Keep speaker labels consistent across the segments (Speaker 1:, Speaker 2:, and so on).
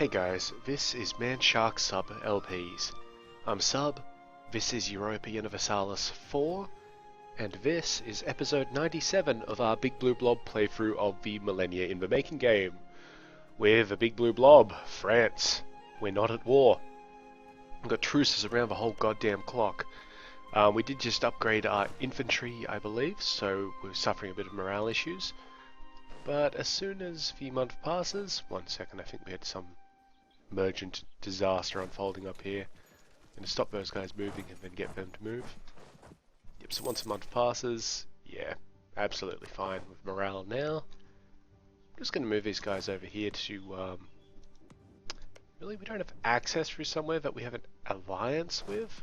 Speaker 1: Hey guys, this is Manshark Sub LPs. I'm Sub, this is Europa Universalis 4, and this is episode 97 of our Big Blue Blob playthrough of the Millennia in the Making game. We're the Big Blue Blob, France. We're not at war. We've got truces around the whole goddamn clock. We did just upgrade our infantry, I believe, so we're suffering a bit of morale issues. But as soon as the month passes, 1 second, I think we had some emergent disaster unfolding up here. Gonna stop those guys moving and then get them to move. Yep, so once a month passes, yeah, absolutely fine with morale now. I'm just gonna move these guys over here to, really, we don't have access through somewhere that we have an alliance with.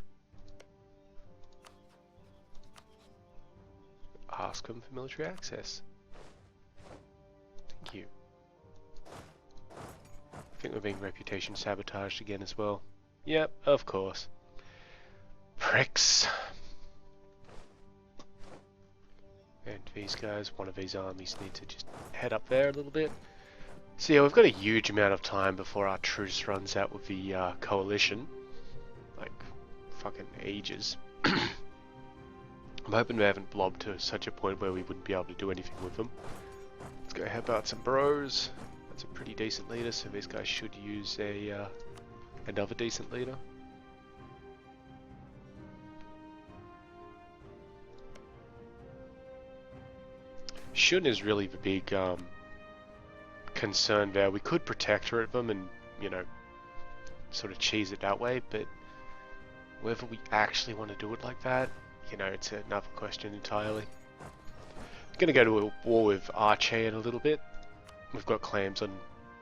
Speaker 1: Ask them for military access. Thank you. I think we're being reputation sabotaged again as well. Yep, of course. Pricks. And these guys, one of these armies need to just head up there a little bit. So yeah, we've got a huge amount of time before our truce runs out with the coalition. Like, fucking ages. I'm hoping we haven't blobbed to such a point where we wouldn't be able to do anything with them. Let's go help out some bros. That's a pretty decent leader, so these guys should use a another decent leader. Shun is really the big concern there. We could protectorate them and, you know, sort of cheese it that way, but whether we actually want to do it like that, you know, it's another question entirely. I'm gonna go to a war with Arche in a little bit. We've got claims on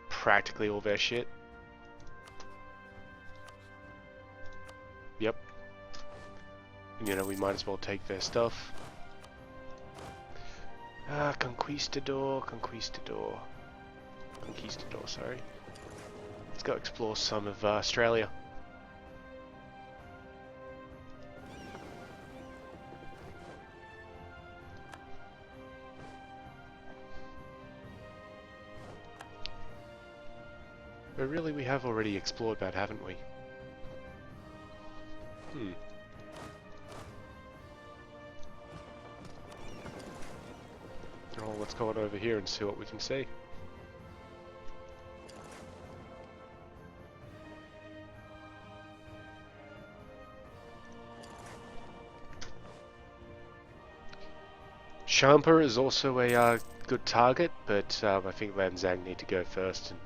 Speaker 1: practically all their shit. Yep. You know, we might as well take their stuff. Conquistador, sorry. Let's go explore some of Australia. But really, we have already explored that, haven't we? Oh, let's go on over here and see what we can see. Champa is also a good target, but I think Lanzang need to go first. And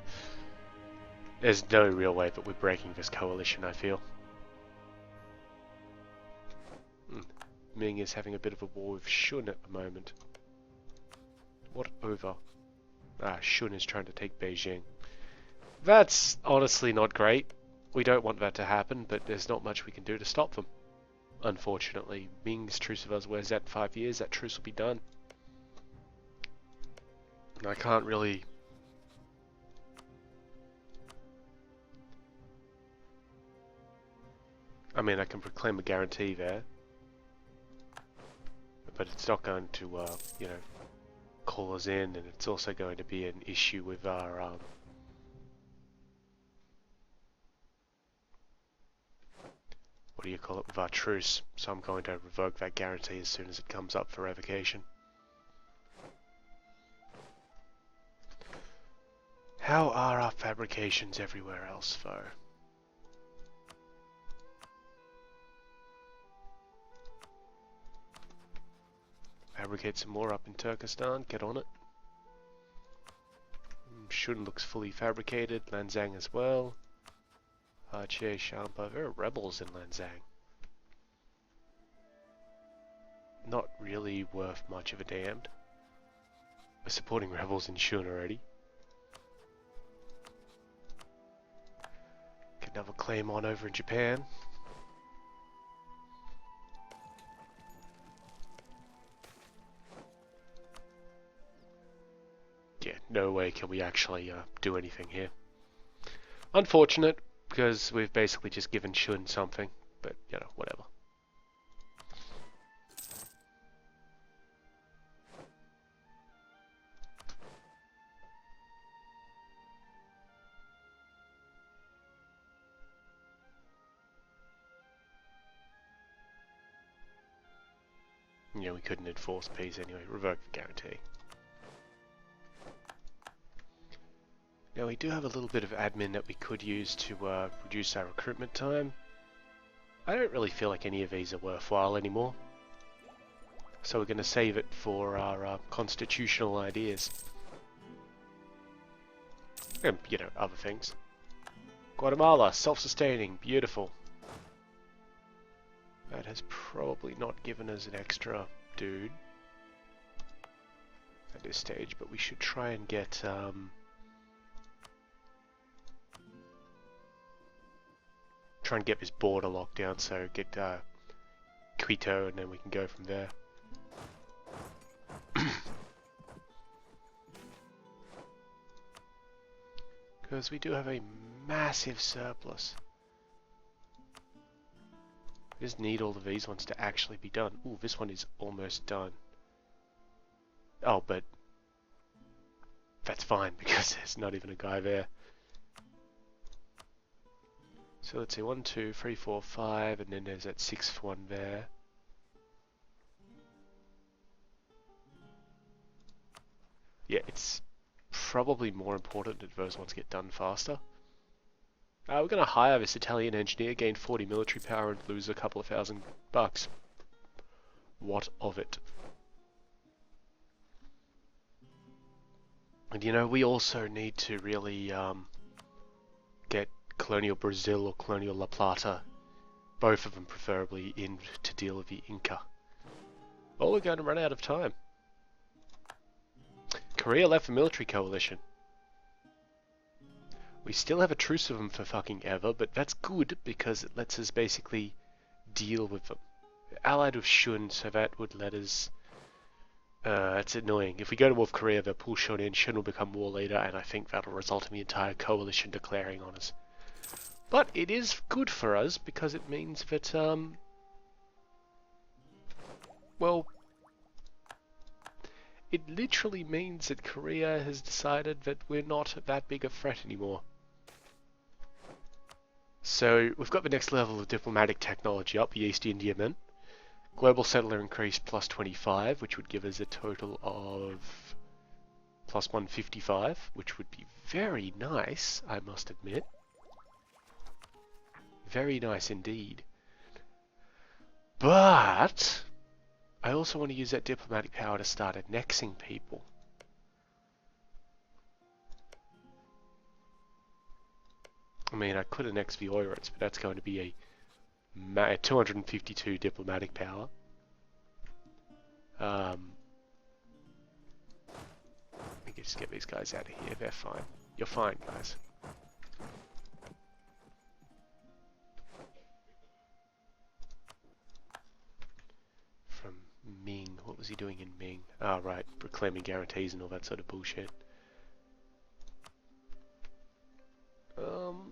Speaker 1: there's no real way that we're breaking this coalition, I feel. Ming is having a bit of a war with Shun at the moment. What over? Shun is trying to take Beijing. That's honestly not great. We don't want that to happen, but there's not much we can do to stop them. Unfortunately, Ming's truce with us wears out in 5 years, that truce will be done. And I can't really... I mean, I can proclaim a guarantee there. But it's not going to, you know, call us in, and it's also going to be an issue with our, what do you call it, with our truce. So I'm going to revoke that guarantee as soon as it comes up for revocation. How are our fabrications everywhere else, though? Fabricate some more up in Turkestan, get on it. Shun looks fully fabricated, Lanzang as well. Arche, Champa, there are rebels in Lanzang. Not really worth much of a damned. We're supporting rebels in Shun already. Get another claim on over in Japan. Yeah, no way can we actually do anything here. Unfortunate, because we've basically just given Shun something, but, you know, whatever. you know, we couldn't enforce peace anyway. Revoke the guarantee. Now we do have a little bit of admin that we could use to reduce our recruitment time. I don't really feel like any of these are worthwhile anymore. So we're going to save it for our constitutional ideas. And, you know, other things. Guatemala, self-sustaining, beautiful. That has probably not given us an extra dude at this stage, but we should try and get this border locked down, so get Quito, and then we can go from there. Because we do have a massive surplus. We just need all of these ones to actually be done. Ooh, this one is almost done. Oh, but that's fine because there's not even a guy there. So let's see, 1, 2, 3, 4, 5, and then there's that 6th one there. Yeah, it's probably more important that those ones get done faster. We're going to hire this Italian engineer, gain 40 military power, and lose a couple of $1,000. What of it? And you know, we also need to really get Colonial Brazil or Colonial La Plata, both of them preferably, in to deal with the Inca. Well, we're going to run out of time. Korea left the military coalition. We still have a truce with them for fucking ever, but that's good because it lets us basically deal with them. We're allied with Shun, so that would let us... it's annoying. If we go to war with Korea, they'll pull Shun in, Shun will become war leader, and I think that'll result in the entire coalition declaring on us. But it is good for us because it means that, well, it literally means that Korea has decided that we're not that big a threat anymore. So we've got the next level of diplomatic technology up, the East Indiamen. Global settler increase plus 25, which would give us a total of plus 155, which would be very nice, I must admit. Very nice indeed. But I also want to use that diplomatic power to start annexing people. I mean, I could annex the Oirats, but that's going to be a 252 diplomatic power. Let me just get these guys out of here. They're fine. You're fine, guys. From Ming. What was he doing in Ming? Ah, right. Proclaiming guarantees and all that sort of bullshit.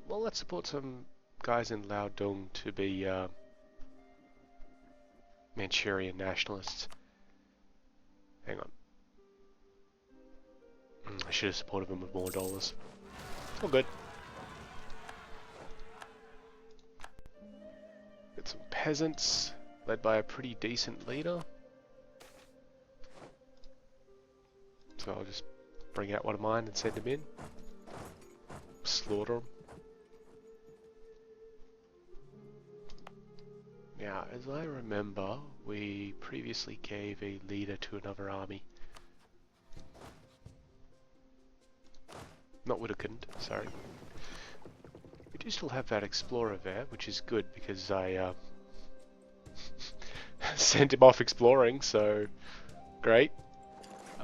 Speaker 1: Well, let's support some guys in Liaodong to be Manchurian nationalists. Hang on. I should have supported them with more dollars. All good. Got some peasants, led by a pretty decent leader. So I'll just bring out one of mine and send him in. Slaughter them. Now, as I remember, we previously gave a leader to another army. Not Widukind, sorry. We do still have that explorer there, which is good because I sent him off exploring, so great.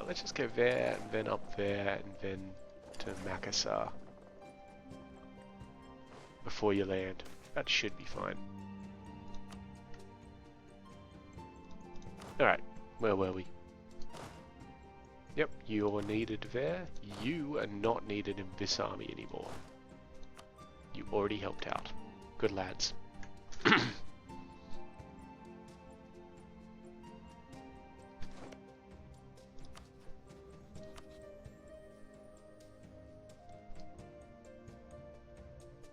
Speaker 1: Let's just go there, and then up there, and then to Makassar before you land. That should be fine. Alright, where were we? Yep, you're needed there. You are not needed in this army anymore. You already helped out. Good lads.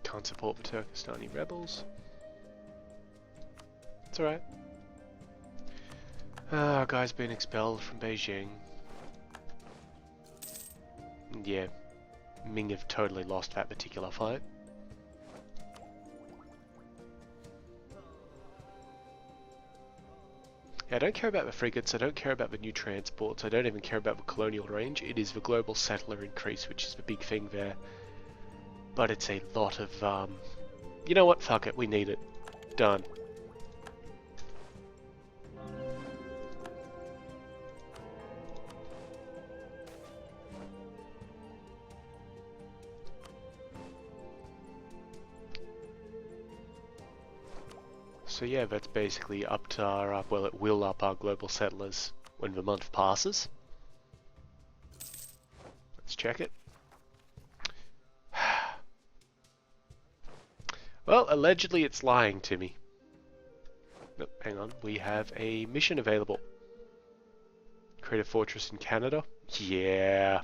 Speaker 1: Can't support the Turkestani rebels. It's alright. Our guy's been expelled from Beijing. Yeah, Ming have totally lost that particular fight. Yeah, I don't care about the frigates, I don't care about the new transports, I don't even care about the colonial range. It is the global settler increase which is the big thing there. But it's a lot of, you know what, fuck it, we need it. Done. So yeah, that's basically up to our, well, it will up our global settlers when the month passes. Let's check it. Well, allegedly it's lying to me. Nope, hang on, we have a mission available. Create a fortress in Canada? Yeah.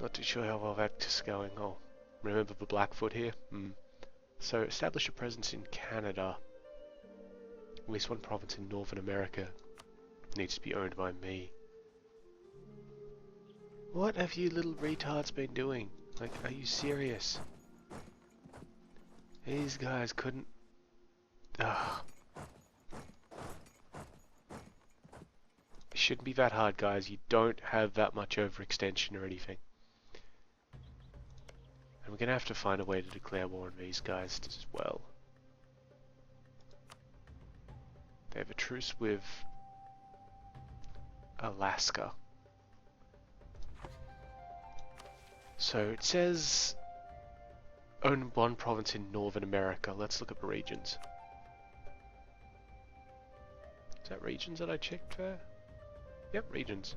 Speaker 1: Not too sure how well that's going. Oh, remember the Blackfoot here? So, establish a presence in Canada. At least one province in Northern America needs to be owned by me. What have you little retards been doing? Like, are you serious? These guys couldn't... Ugh. It shouldn't be that hard, guys. You don't have that much overextension or anything. And we're going to have to find a way to declare war on these guys as well. They have a truce with Alaska. So it says own one province in Northern America. Let's look at the regions. Is that regions that I checked there? Yep, regions.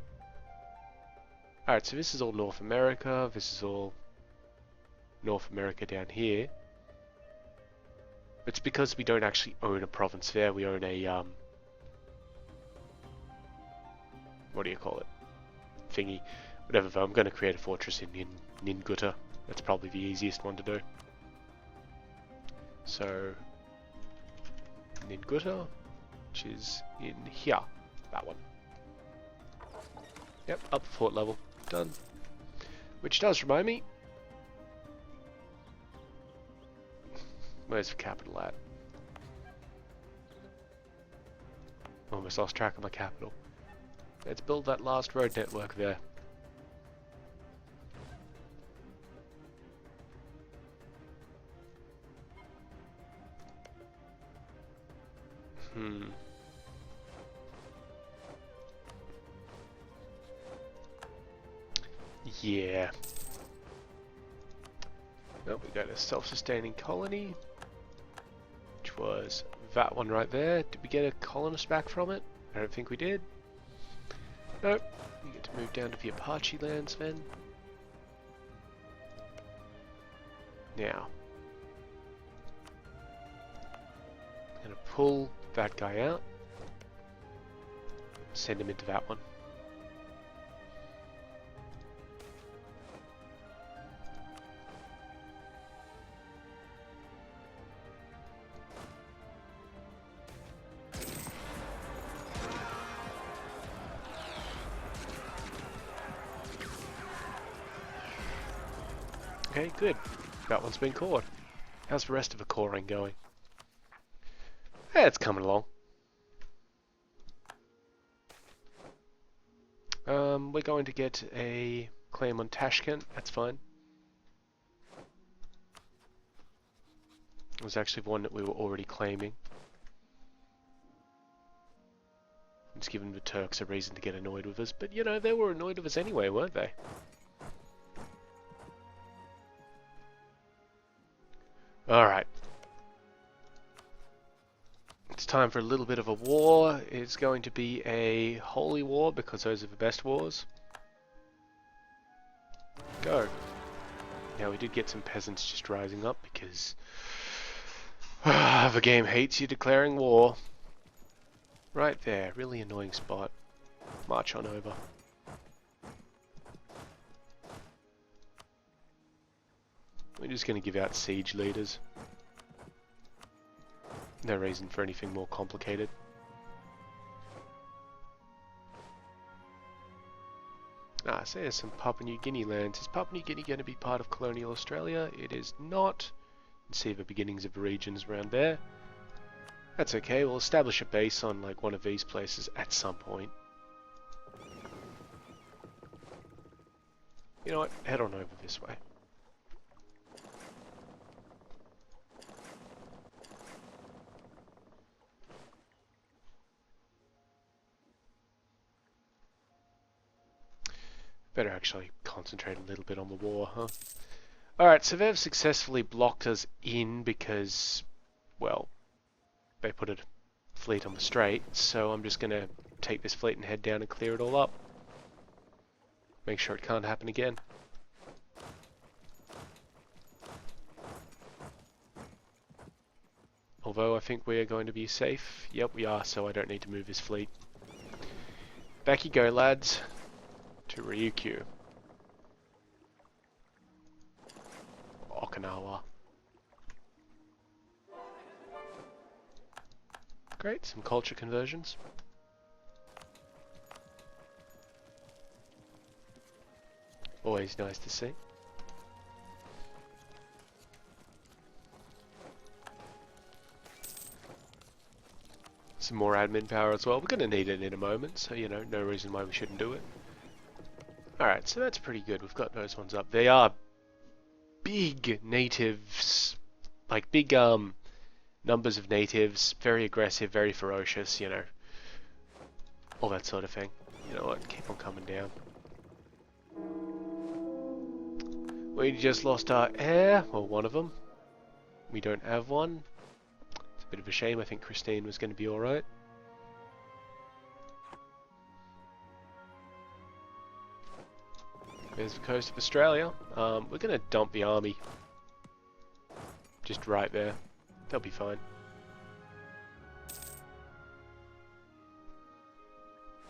Speaker 1: Alright, so this is all North America. This is all North America down here. It's because we don't actually own a province there. We own a, what do you call it? Thingy. Whatever, though. I'm going to create a fortress in Ninguta. That's probably the easiest one to do. So, Ninguta, which is in here. That one. Yep, up fort level. Done. Which does remind me. Where's the capital at? Almost lost track of my capital. Let's build that last road network there. Yeah. Well, we got a self-sustaining colony, which was that one right there. Did we get a colonist back from it? I don't think we did. Nope. We get to move down to the Apache lands then. Now, I'm going to pull that guy out, send him into that one. Okay, good. That one's been cored. How's the rest of the coring going? Yeah, it's coming along. We're going to get a claim on Tashkent. That's fine. It was actually one that we were already claiming. It's given the Turks a reason to get annoyed with us, but you know, they were annoyed with us anyway, weren't they? Alright. It's time for a little bit of a war. It's going to be a holy war because those are the best wars. Go. Now we did get some peasants just rising up because the game hates you declaring war. Right there, really annoying spot. March on over. We're just going to give out siege leaders. No reason for anything more complicated. say there's some Papua New Guinea lands. Is Papua New Guinea going to be part of colonial Australia? It is not. You can see the beginnings of regions around there. That's okay, we'll establish a base on like one of these places at some point. You know what? Head on over this way. Better actually concentrate a little bit on the war, huh? Alright, so they've successfully blocked us in because, well, they put a fleet on the strait, so I'm just going to take this fleet and head down and clear it all up. Make sure it can't happen again. Although I think we are going to be safe. Yep, we are, so I don't need to move this fleet. Back you go, lads, to Ryukyu. Okinawa. Great, some culture conversions. Always nice to see. Some more admin power as well. We're going to need it in a moment, so you know, no reason why we shouldn't do it. Alright, so that's pretty good. We've got those ones up. They are big natives, like big numbers of natives, very aggressive, very ferocious, you know, all that sort of thing. You know what, keep on coming down. We just lost our heir, or one of them. We don't have one. It's a bit of a shame. I think Christine was going to be alright. There's the coast of Australia. We're going to dump the army just right there. They'll be fine.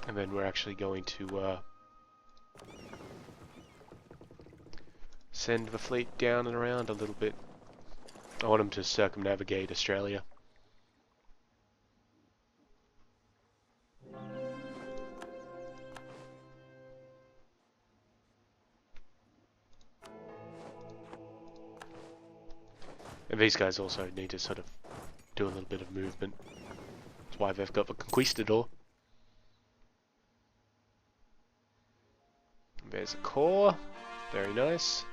Speaker 1: And then we're actually going to send the fleet down and around a little bit. I want them to circumnavigate Australia. And these guys also need to sort of do a little bit of movement. That's why they've got the Conquistador. And there's a core. Very nice.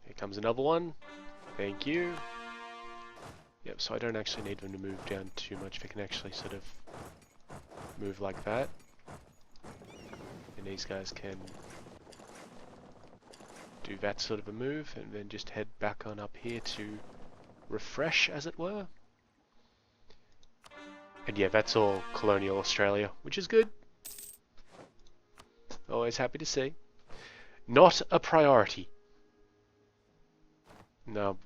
Speaker 1: Here comes another one. Thank you. Yep, so I don't actually need them to move down too much. They can actually sort of move like that. And these guys can do that sort of a move and then just head back on up here to refresh, as it were. And yeah, that's all colonial Australia, which is good. Always happy to see. Not a priority. No.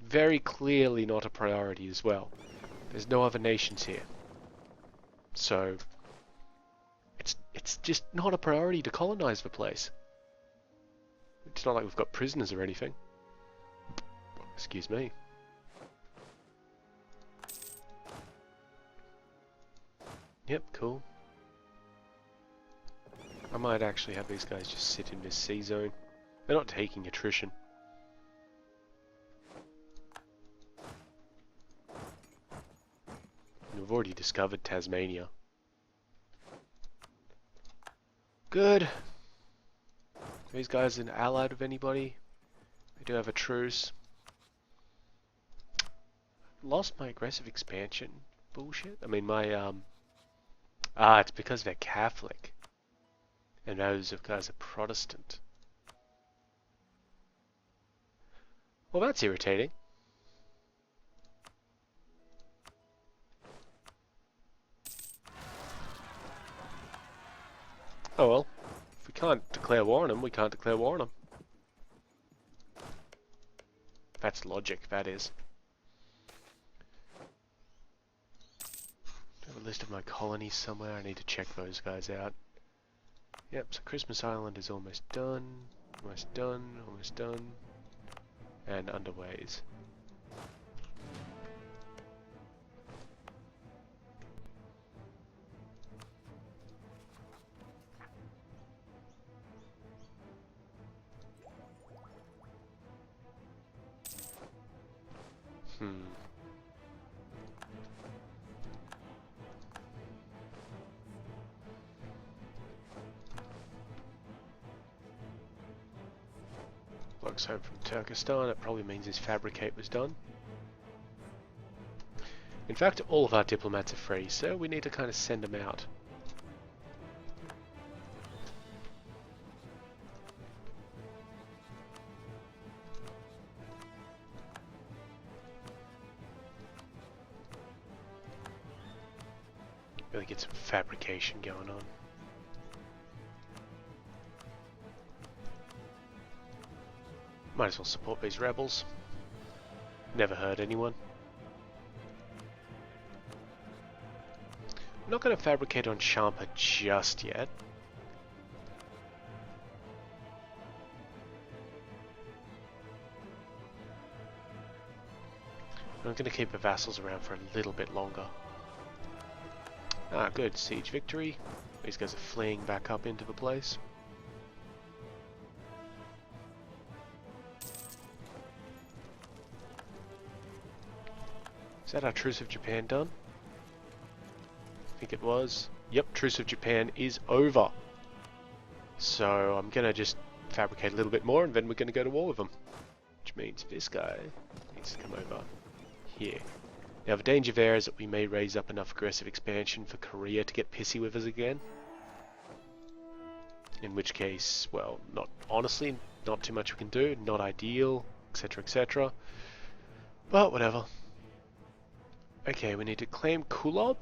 Speaker 1: Very clearly not a priority as well. There's no other nations here. So it's just not a priority to colonize the place. It's not like we've got prisoners or anything. Excuse me. Yep, cool. I might actually have these guys just sit in this sea zone. They're not taking attrition. We've already discovered Tasmania. Good. These guys are allied with anybody. They do have a truce. Lost my aggressive expansion bullshit. I mean my it's because they're Catholic. And those guys are Protestant. Well, that's irritating. Oh well. If we can't declare war on them, we can't declare war on them. That's logic, that is. I have a list of my colonies somewhere. I need to check those guys out. Yep, so Christmas Island is almost done. Almost done, almost done. And underways. bloke's home from Turkestan. It probably means his fabricate was done. In fact, all of our diplomats are free, so we need to kind of send them out. Really get some fabrication going on. Might as well support these rebels. Never hurt anyone. I'm not going to fabricate on Champa just yet. I'm going to keep the vassals around for a little bit longer. Ah, good. Siege victory. These guys are fleeing back up into the place. Is that our Truce of Japan done? I think it was. Yep, Truce of Japan is over. So I'm going to just fabricate a little bit more and then we're going to go to war with them. Which means this guy needs to come over here. Now the danger there is that we may raise up enough aggressive expansion for Korea to get pissy with us again. In which case, well, honestly, not too much we can do, not ideal, etc, etc. But whatever. Okay, we need to claim Kulob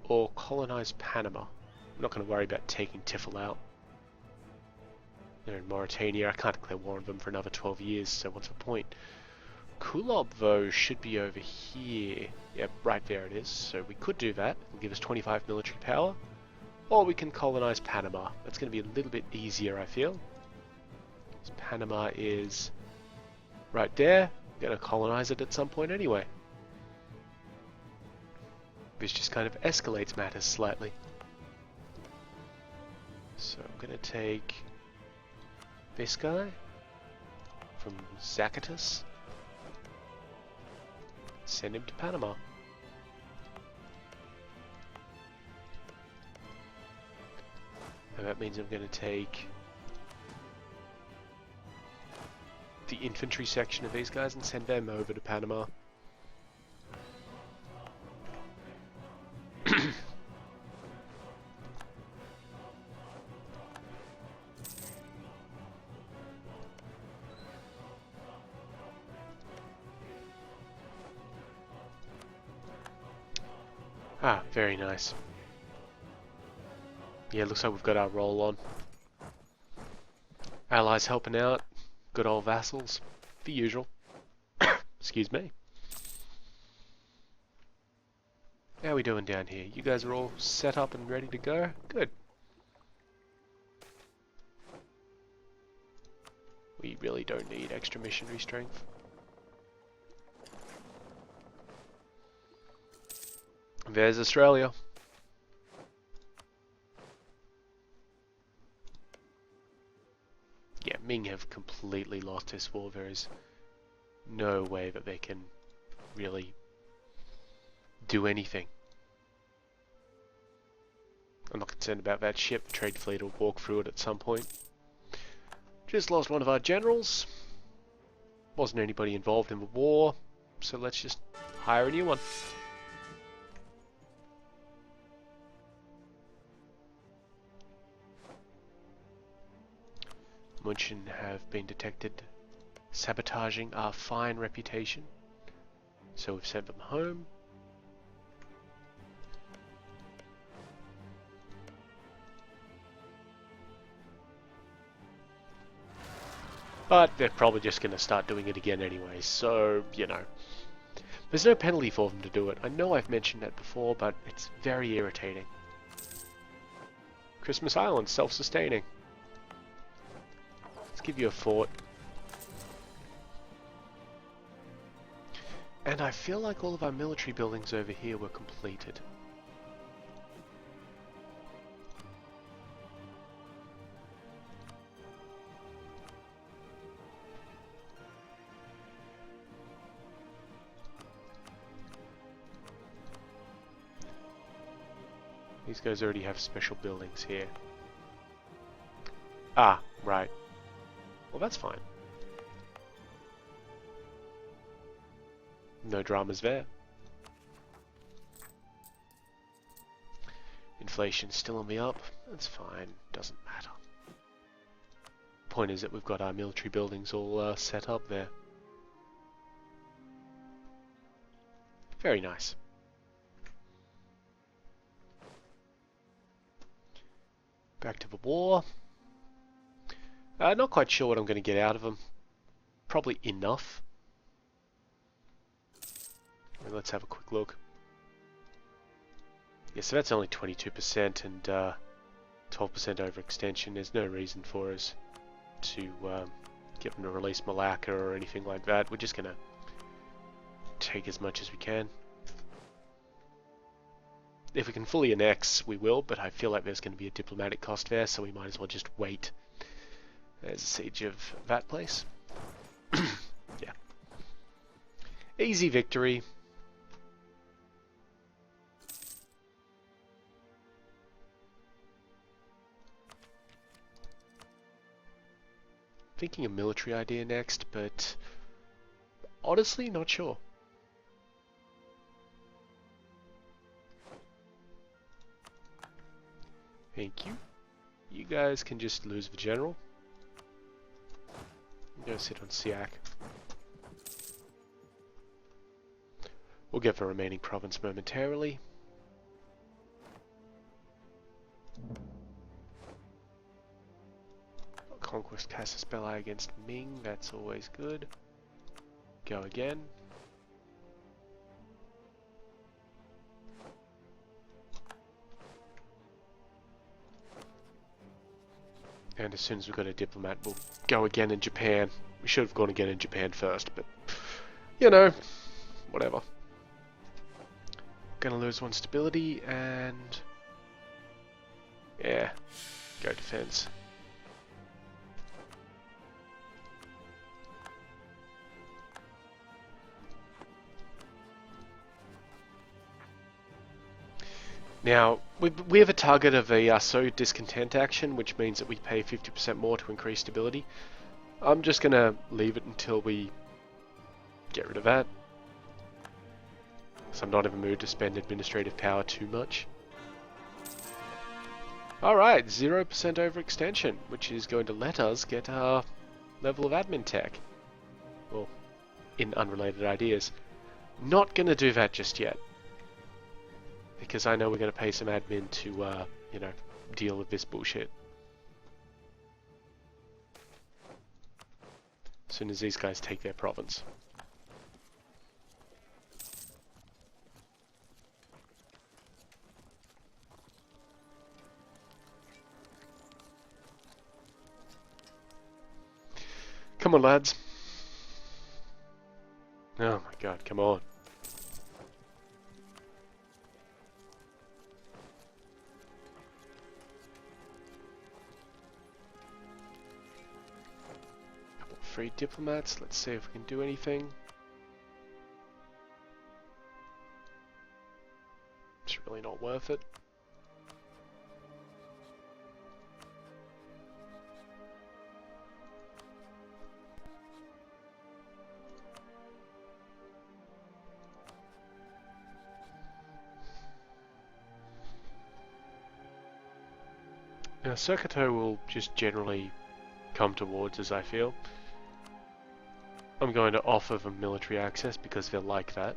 Speaker 1: or colonize Panama. I'm not going to worry about taking Tifel out. They're in Mauritania. I can't declare war on them for another 12 years, so what's the point? Kulob, though, should be over here. Yep, right there it is. So we could do that. It'll give us 25 military power. Or we can colonize Panama. That's going to be a little bit easier, I feel. So Panama is right there. We're going to colonize it at some point anyway. This just kind of escalates matters slightly. So I'm going to take this guy from Zacatecas. Send him to Panama. And that means I'm going to take the infantry section of these guys and send them over to Panama. Ah, very nice. Yeah, looks like we've got our roll on. Allies helping out. Good old vassals. The usual. Excuse me. How are we doing down here? You guys are all set up and ready to go? Good. We really don't need extra missionary strength. There's Australia. Yeah, Ming have completely lost this war. There is no way that they can really do anything. I'm not concerned about that ship. The trade fleet will walk through it at some point. Just lost one of our generals. Wasn't anybody involved in the war, so let's just hire a new one. Munchen have been detected sabotaging our fine reputation, so we've sent them home. But they're probably just going to start doing it again anyway, so, you know. There's no penalty for them to do it. I know I've mentioned that before, but it's very irritating. Christmas Island, self-sustaining. Let's give you a fort. And I feel like all of our military buildings over here were completed. These guys already have special buildings here. Ah, right. Well, that's fine. No dramas there. Inflation's still on the up. That's fine. Doesn't matter. Point is that we've got our military buildings all set up there. Very nice. Back to the war. Not quite sure what I'm going to get out of them. Probably enough. Let's have a quick look. Yeah, so that's only 22% and 12% overextension. There's no reason for us to get them to release Malacca or anything like that. We're just going to take as much as we can. If we can fully annex, we will, but I feel like there's going to be a diplomatic cost there, so we might as well just wait. There's a siege of that place. Yeah. Easy victory. Thinking a military idea next, but honestly not sure. Thank you. You guys can just lose the general. Go sit on Siak. We'll get the remaining province momentarily. Conquest Casus Belli against Ming, that's always good. Go again. And as soon as we've got a diplomat, we'll go again in Japan. We should have gone again in Japan first, but, you know, whatever. Gonna lose one stability, and yeah, go defense. Now, we have a target of a sow discontent action, which means that we pay 50% more to increase stability. I'm just going to leave it until we get rid of that. So I'm not in the mood to spend administrative power too much. Alright, 0% overextension, which is going to let us get our level of admin tech. Well, in unrelated ideas. Not going to do that just yet. Because I know we're going to pay some admin to, you know, deal with this bullshit. As soon as these guys take their province. Come on, lads. Oh my god, come on. Free diplomats, let's see if we can do anything. It's really not worth it. Now, Sokoto will just generally come towards us, I feel. I'm going to offer them military access because they're like that.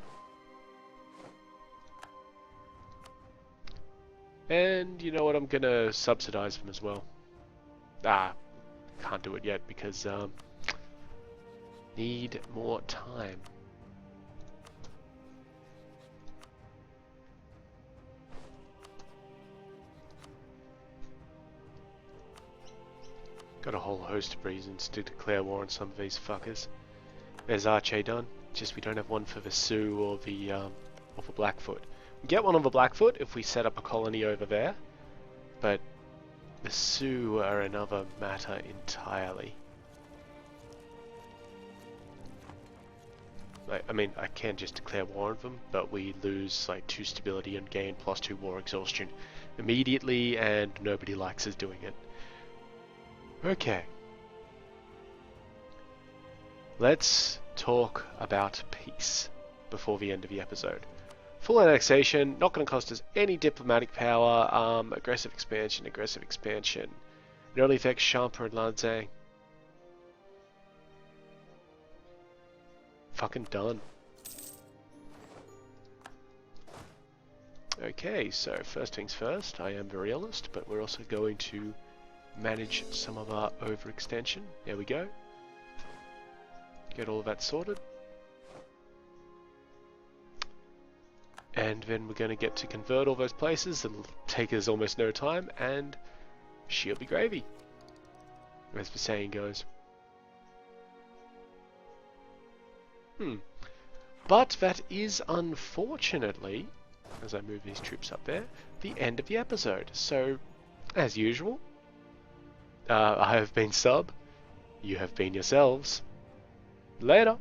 Speaker 1: And you know what, I'm going to subsidize them as well. Can't do it yet because need more time. Got a whole host of reasons to declare war on some of these fuckers. There's Arche done, just we don't have one for the Sioux or the Blackfoot. We get one on the Blackfoot if we set up a colony over there, but the Sioux are another matter entirely. I mean, I can just declare war on them, but we lose like 2 stability and gain +2 war exhaustion immediately, and nobody likes us doing it. Okay. Let's talk about peace. before the end of the episode. Full annexation, not going to cost us any diplomatic power. Aggressive expansion, aggressive expansion. It only affects Champa and Lanzang. Fucking done. Okay, so first things first, I am very honest, but we're also going to manage some of our overextension. There we go. Get all of that sorted. And then we're going to get to convert all those places. It'll take us almost no time, and she'll be gravy, as the saying goes. But that is, unfortunately, as I move these troops up there, the end of the episode. So, as usual, I have been Sub, you have been yourselves. Later.